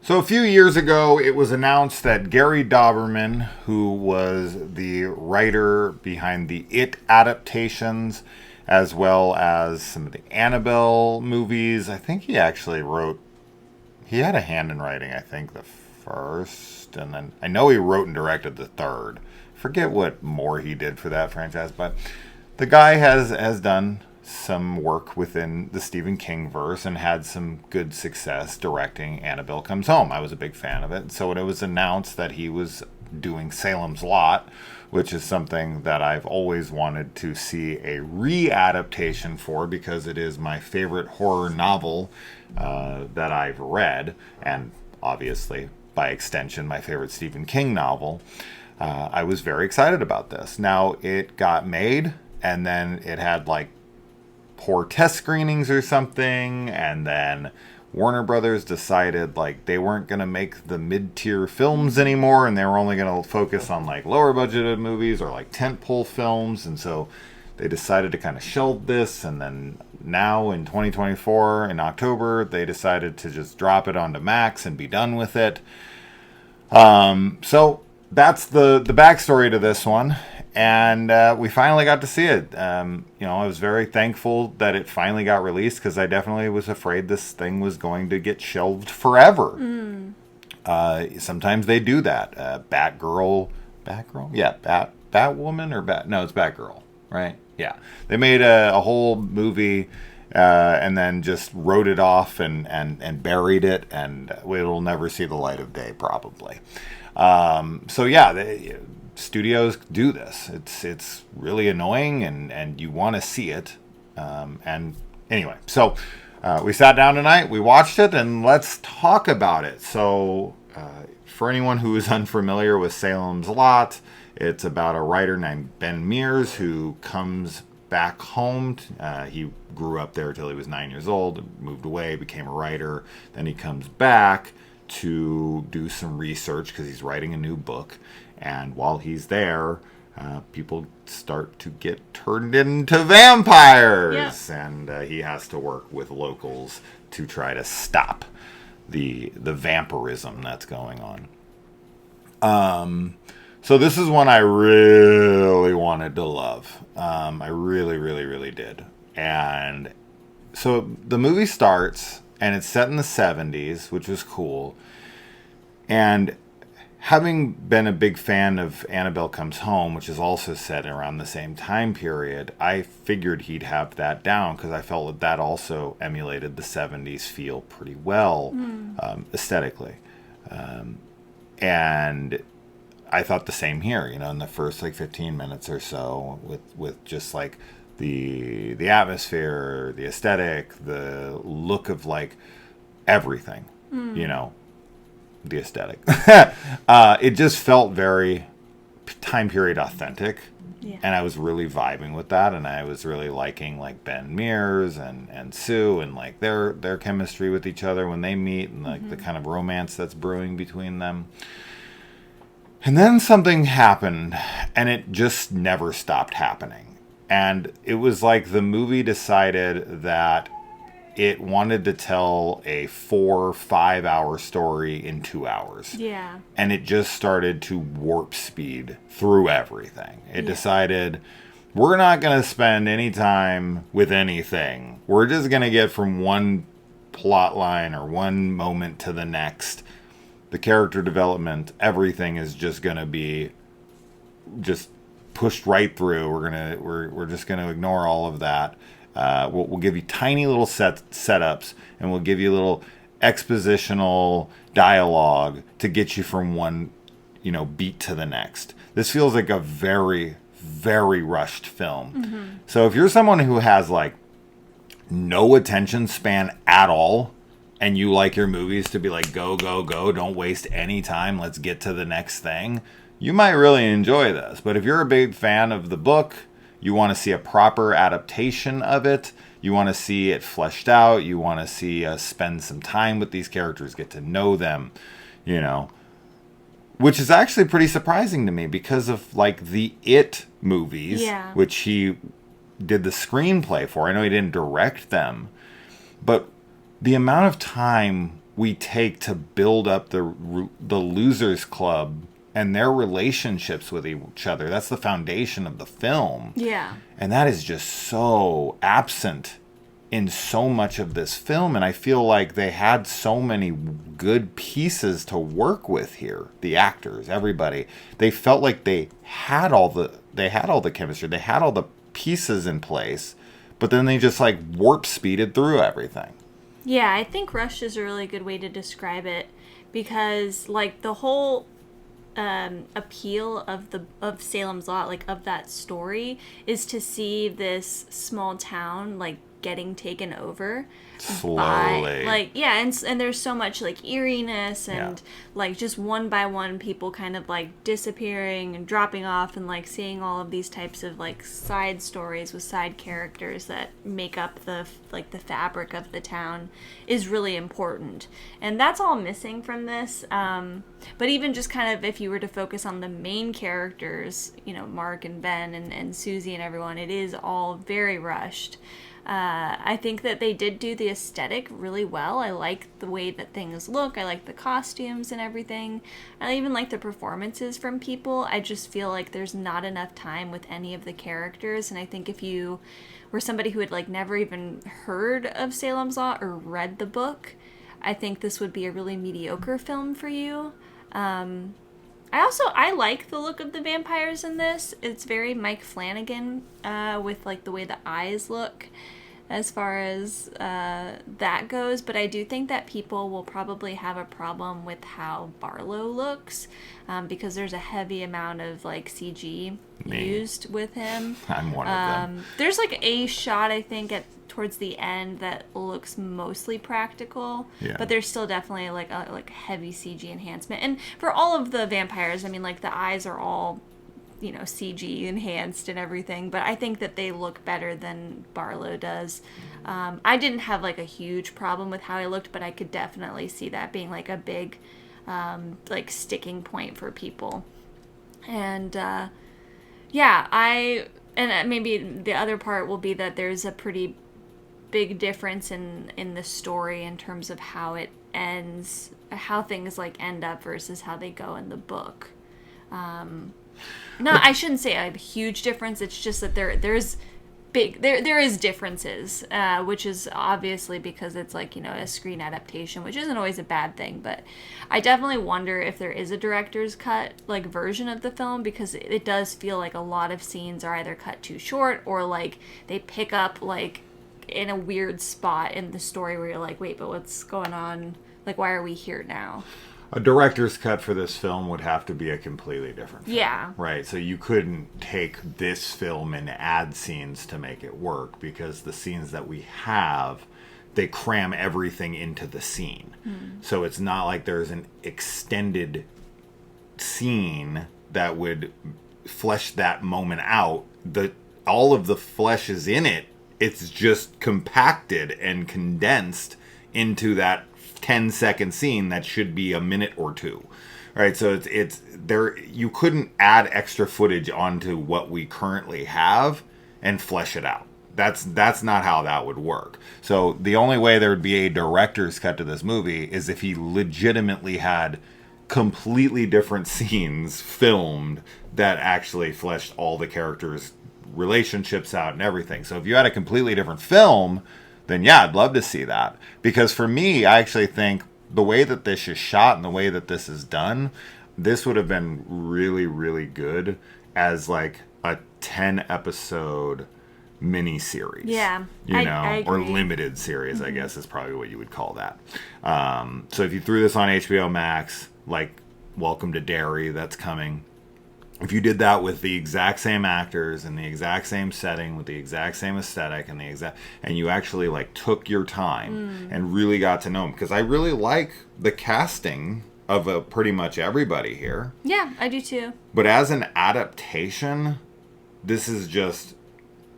So a few years ago, it was announced that Gary Dauberman, who was the writer behind the It adaptations, as well as some of the Annabelle movies, I think he actually wrote, he had a hand in writing, I think, the first, and then I know he wrote and directed the third. Forget what more he did for that franchise, but the guy has done some work within the Stephen King verse and had some good success directing Annabelle Comes Home. I was a big fan of it. So when it was announced that he was doing Salem's Lot, which is something that I've always wanted to see a re-adaptation for because it is my favorite horror novel that I've read, and obviously, by extension, my favorite Stephen King novel, I was very excited about this. Now, it got made, and then it had like poor test screenings or something, and then Warner Brothers decided like they weren't going to make the mid-tier films anymore, and they were only going to focus on like lower budgeted movies or like tentpole films, and so they decided to kind of shelve this. And then now in 2024 in October they decided to just drop it onto Max and be done with it. So that's the backstory to this one. And we finally got to see it. I was very thankful that it finally got released because I definitely was afraid this thing was going to get shelved forever. Sometimes they do that. Batgirl? Yeah, Batwoman or no, it's Batgirl, right? Yeah. They made a whole movie and then just wrote it off and buried it, and it'll never see the light of day probably. Studios do this. It's really annoying, and you want to see it. And anyway, so we sat down tonight, we watched it, and let's talk about it. So for anyone who is unfamiliar with Salem's Lot, it's about a writer named Ben Mears who comes back home. He grew up there till he was 9 years old, moved away, became a writer. Then he comes back to do some research because he's writing a new book. And while he's there, people start to get turned into vampires. Yeah. And he has to work with locals to try to stop the vampirism that's going on. So this is one I really wanted to love. I really, really, really did. And so the movie starts, and it's set in the 70s, which was cool. And having been a big fan of Annabelle Comes Home, which is also set around the same time period, I figured he'd have that down because I felt that also emulated the 70s feel pretty well aesthetically. And I thought the same here, in the first like 15 minutes or so with just like the atmosphere, the aesthetic, the look of like everything, the aesthetic. It just felt very time period authentic. Yeah. And I was really vibing with that, and I was really liking like Ben Mears and Sue and like their chemistry with each other when they meet, and like the kind of romance that's brewing between them. And then something happened, and it just never stopped happening. And it was like the movie decided that it wanted to tell a 4-5 hour story in 2 hours. Yeah. And it just started to warp speed through everything. It decided, we're not going to spend any time with anything. We're just going to get from one plot line or one moment to the next. The character development, everything is just going to be just pushed right through. We're just going to ignore all of that. We'll give you tiny little setups, and we'll give you little expositional dialogue to get you from one, beat to the next. This feels like a very, very rushed film. So if you're someone who has like no attention span at all, and you like your movies to be like, go, go, go, don't waste any time, let's get to the next thing, you might really enjoy this. But if you're a big fan of the book, you want to see a proper adaptation of it, you want to see it fleshed out, you want to see us spend some time with these characters, get to know them, which is actually pretty surprising to me because of like the It movies, which he did the screenplay for. I know he didn't direct them, but the amount of time we take to build up the losers club and their relationships with each other. That's the foundation of the film. Yeah. And that is just so absent in so much of this film. And I feel like they had so many good pieces to work with here. The actors, everybody. They felt like they had all the chemistry. They had all the pieces in place. But then they just like warp speeded through everything. Yeah, I think rushed is a really good way to describe it, because like the whole appeal of Salem's Lot, like of that story, is to see this small town like getting taken over slowly. And there's so much like eeriness and like just one by one people kind of like disappearing and dropping off, and like seeing all of these types of like side stories with side characters that make up the fabric of the town is really important, and that's all missing from this. But even just kind of if you were to focus on the main characters, you know, Mark and Ben and Susie and everyone, it is all very rushed. I think that they did do the aesthetic really well. I like the way that things look. I like the costumes and everything. I even like the performances from people. I just feel like there's not enough time with any of the characters. And I think if you were somebody who had like never even heard of Salem's Lot or read the book, I think this would be a really mediocre film for you. I like the look of the vampires in this. It's very Mike Flanagan with like the way the eyes look as far as that goes. But I do think that people will probably have a problem with how Barlow looks because there's a heavy amount of like CG used with him. I'm one of them. There's like a shot, I think, towards the end that looks mostly practical, but there's still definitely like a heavy CG enhancement. And for all of the vampires, I mean, like the eyes are all, you know, CG enhanced and everything, but I think that they look better than Barlow does. I didn't have like a huge problem with how he looked, but I could definitely see that being like a big like sticking point for people. And maybe the other part will be that there's a pretty big difference in the story in terms of how it ends, how things like end up versus how they go in the book. I shouldn't say a huge difference. It's just that there is differences, which is obviously because it's like, you know, a screen adaptation, which isn't always a bad thing. But I definitely wonder if there is a director's cut like version of the film, because it does feel like a lot of scenes are either cut too short or like they pick up like in a weird spot in the story where you're like, wait, but what's going on? Like, why are we here now? A director's cut for this film would have to be a completely different film. Yeah. Right, so you couldn't take this film and add scenes to make it work, because the scenes that we have, they cram everything into the scene. So it's not like there's an extended scene that would flesh that moment out. All of the flesh is in it. It's just compacted and condensed into that 10-second scene that should be a minute or two. Right, so it's there. You couldn't add extra footage onto what we currently have and flesh it out. That's not how that would work. So the only way there would be a director's cut to this movie is if he legitimately had completely different scenes filmed that actually fleshed all the characters' relationships out and everything. So if you had a completely different film, then yeah, I'd love to see that. Because for me, I actually think the way that this is shot and the way that this is done, this would have been really, really good as like a 10-episode mini-series. Yeah, I agree. Or limited series, I guess is probably what you would call that. So if you threw this on HBO Max, like Welcome to Derry, that's coming. If you did that with the exact same actors and the exact same setting with the exact same aesthetic and you actually like took your time and really got to know them, because I really like the casting of pretty much everybody here. Yeah, I do too. But as an adaptation, this is just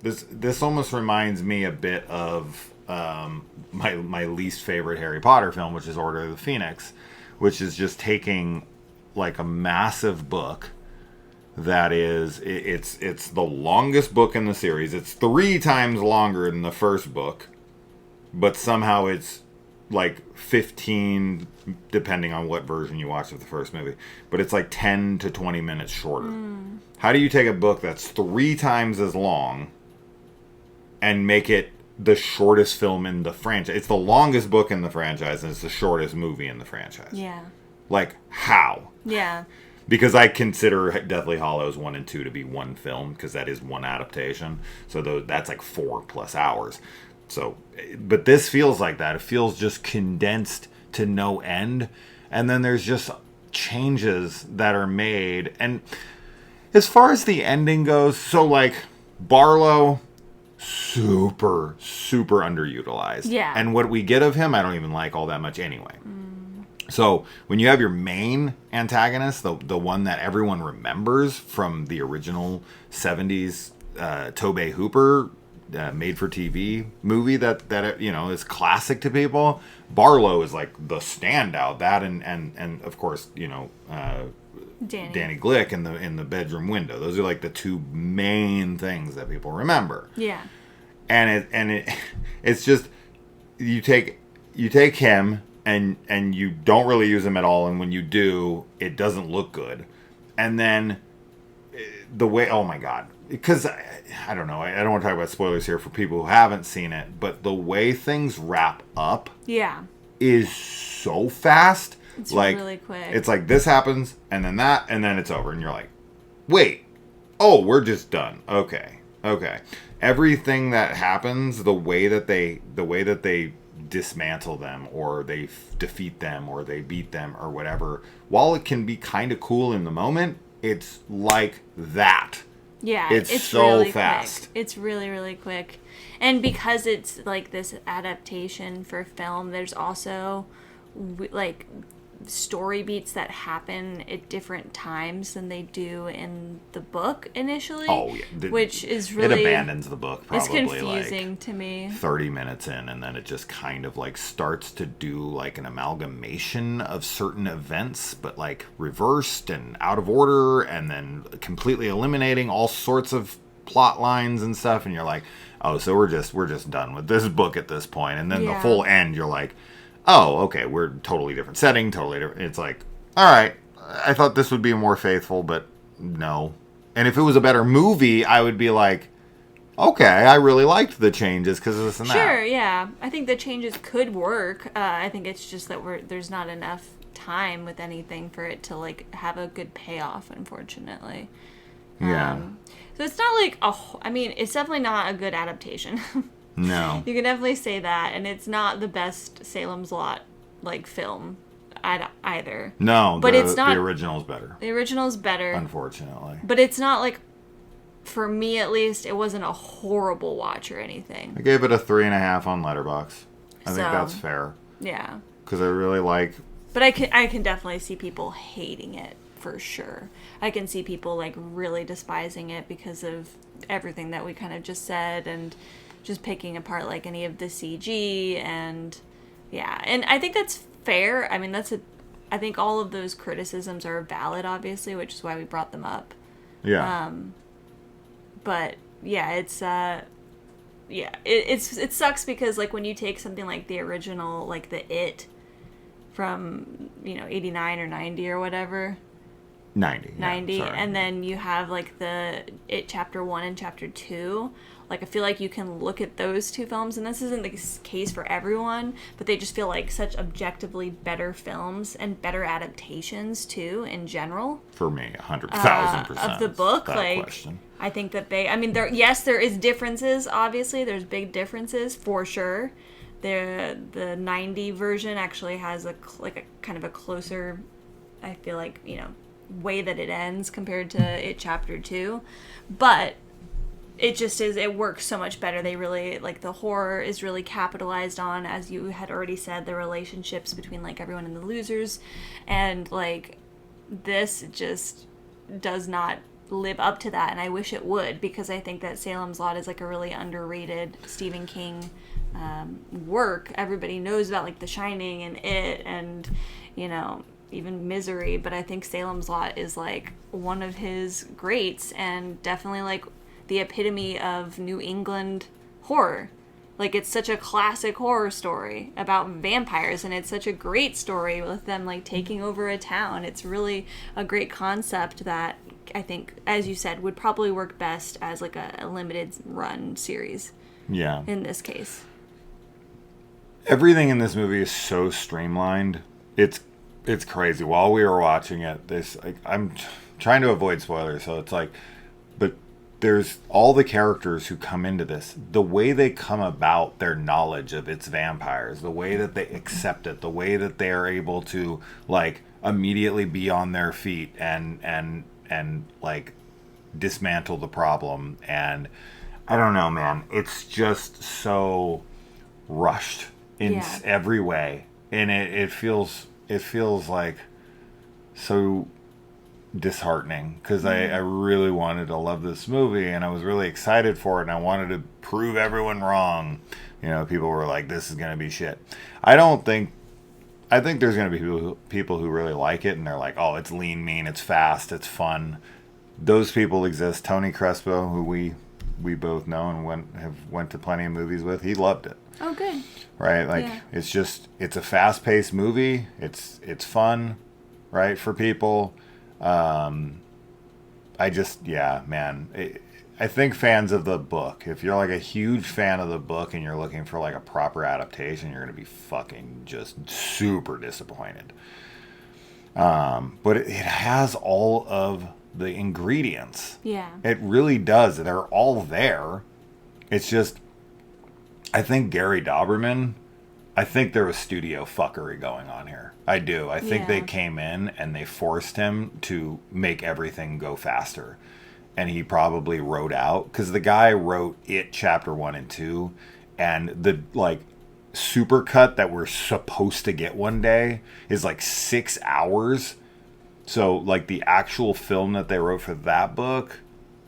this almost reminds me a bit of my least favorite Harry Potter film, which is Order of the Phoenix, which is just taking like a massive book that is, it's the longest book in the series. It's 3 times longer than the first book, but somehow it's like 15, depending on what version you watch of the first movie, but it's like 10 to 20 minutes shorter. How do you take a book that's 3 times as long and make it the shortest film in the franchise? It's the longest book in the franchise, and it's the shortest movie in the franchise. Yeah. Like, how? Yeah. Because I consider Deathly Hallows 1 and 2 to be one film, because that is one adaptation. So that's like 4+ hours. So, but this feels like that. It feels just condensed to no end. And then there's just changes that are made. And as far as the ending goes, so like Barlow, super, super underutilized. Yeah. And what we get of him, I don't even like all that much anyway. So when you have your main antagonist, the one that everyone remembers from the original 70s Tobe Hooper made-for-TV movie that you know is classic to people, Barlow is like the standout. That and of course, you know, Danny Glick in the bedroom window. Those are like the 2 main things that people remember. Yeah. And it's just you take him. And you don't really use him at all, and when you do, it doesn't look good. And then the way, oh my god, because I don't know, I don't want to talk about spoilers here for people who haven't seen it, but the way things wrap up, is so fast. It's like, really quick. It's like this happens, and then that, and then it's over, and you're like, wait, oh, we're just done. Okay. Everything that happens, the way that they dismantle them, or they defeat them, or they beat them, or whatever, while it can be kind of cool in the moment, it's like that. Yeah, it's so really fast. Quick. It's really, really quick. And because it's like this adaptation for film, there's also like story beats that happen at different times than they do in the book initially. Oh, yeah. Which is really... It abandons the book probably it's confusing like to me. 30 minutes in, and then it just kind of like starts to do like an amalgamation of certain events, but like reversed and out of order, and then completely eliminating all sorts of plot lines and stuff, and you're like, oh, so we're just done with this book at this point. And then the full end, you're like, oh, okay, we're totally different setting, totally different. It's like, all right, I thought this would be more faithful, but no. And if it was a better movie, I would be like, okay, I really liked the changes because of this and that. Sure, yeah. I think the changes could work. I think it's just that there's not enough time with anything for it to like have a good payoff, unfortunately. Yeah. So it's not like I mean, it's definitely not a good adaptation. No. You can definitely say that, and it's not the best Salem's Lot like film either. No, but it's not. The original's better. The original's better, unfortunately. But it's not like, for me at least, it wasn't a horrible watch or anything. I gave it a 3.5 on Letterboxd. I think that's fair. Yeah. Because I really like. But I can definitely see people hating it for sure. I can see people like really despising it because of everything that we kind of just said, and just picking apart like any of the CG, and and I think that's fair. I mean, I think all of those criticisms are valid, obviously, which is why we brought them up. Yeah. But yeah, it sucks because like when you take something like the original, like the It from 89 or 90 or whatever. 90. 90, yeah, and then you have like the It Chapter 1 and Chapter 2. Like, I feel like you can look at those 2 films, and this isn't the case for everyone, but they just feel like such objectively better films and better adaptations, too, in general. For me, 100,000%. Of the book, like, question. I think that there is differences, obviously. There's big differences, for sure. The 90 version actually has a kind of a closer, I feel like, way that it ends compared to It Chapter 2. But it just is, it works so much better. They really, like, the horror is really capitalized on, as you had already said, the relationships between, like, everyone and the losers. And, like, this just does not live up to that, and I wish it would, because I think that Salem's Lot is, like, a really underrated Stephen King work. Everybody knows about, like, The Shining and It and, even Misery, but I think Salem's Lot is, like, one of his greats, and definitely, like, the epitome of New England horror. Like, it's such a classic horror story about vampires, and it's such a great story with them, like, taking over a town. It's really a great concept that I think, as you said, would probably work best as, like, a limited run series. Yeah. In this case. Everything in this movie is so streamlined. It's crazy. While we were watching it, I'm trying to avoid spoilers, so it's like, but there's all the characters who come into this, the way they come about their knowledge of its vampires, the way that they accept it, the way that they are able to like immediately be on their feet and like dismantle the problem. And I don't know, man, it's just so rushed in every way, and it feels like so disheartening, because I really wanted to love this movie, and I was really excited for it, and I wanted to prove everyone wrong. You know, people were like, this is going to be shit. I think there's going to be people who really like it, and they're like, oh, it's lean, mean, it's fast, it's fun. Those people exist. Tony Crespo, who we both know and went to plenty of movies with, he loved it. Oh, good. Right? Like, it's a fast-paced movie. It's fun, right, for people. Man. I think fans of the book, if you're like a huge fan of the book and you're looking for like a proper adaptation, you're going to be fucking just super disappointed. But it has all of the ingredients. Yeah. It really does. They're all there. It's just, I think Gary Dauberman, I think there was studio fuckery going on here. I do. I think they came in and they forced him to make everything go faster. And he probably wrote out, because the guy wrote It Chapter 1 and 2, and the like super cut that we're supposed to get one day is like 6 hours. So like the actual film that they wrote for that book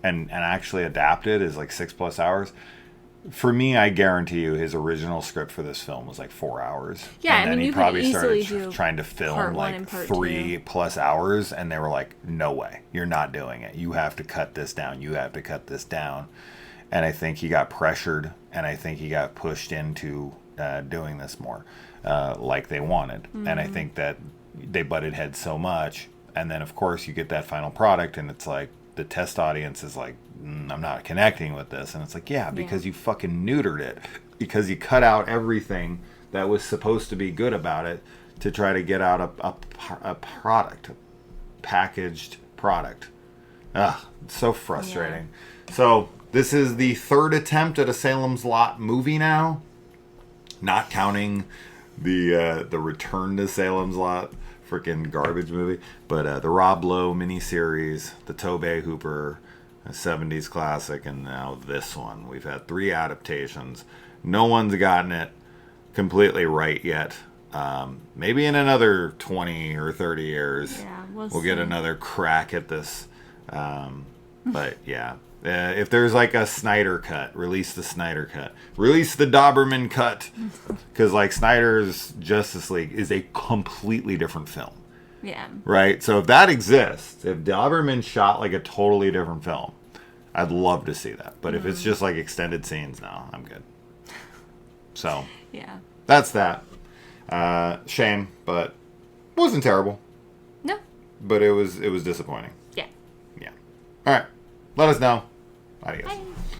and actually adapted is like 6+ hours. For me, I guarantee you his original script for this film was like 4 hours. Yeah, and then he you probably could easily started do trying to film part one like and part 3+ hours, and they were like, no way, you're not doing it. You have to cut this down. You have to cut this down. And I think he got pressured, and I think he got pushed into doing this more like they wanted. Mm-hmm. And I think that they butted heads so much, and then of course you get that final product, and it's like the test audience is like, I'm not connecting with this. And it's like, because you fucking neutered it, because you cut out everything that was supposed to be good about it to try to get out a product, a packaged product. It's so frustrating. So this is the third attempt at a Salem's Lot movie now, not counting the Return to Salem's Lot freaking garbage movie, but the Rob Lowe miniseries, the Tobey Hooper, a 70s classic, and now this one. We've had 3 adaptations. No one's gotten it completely right yet. Maybe in another 20 or 30 years, we'll get another crack at this. But if there's like a Snyder cut, release the Snyder cut. Release the Dauberman cut. Because like Snyder's Justice League is a completely different film. Yeah. Right? So if that exists, if Dauberman shot like a totally different film, I'd love to see that. But if it's just like extended scenes, no, I'm good. So that's that. Shame, but it wasn't terrible. No. But it was disappointing. Yeah. Yeah. All right. Let us know. Adios. Bye.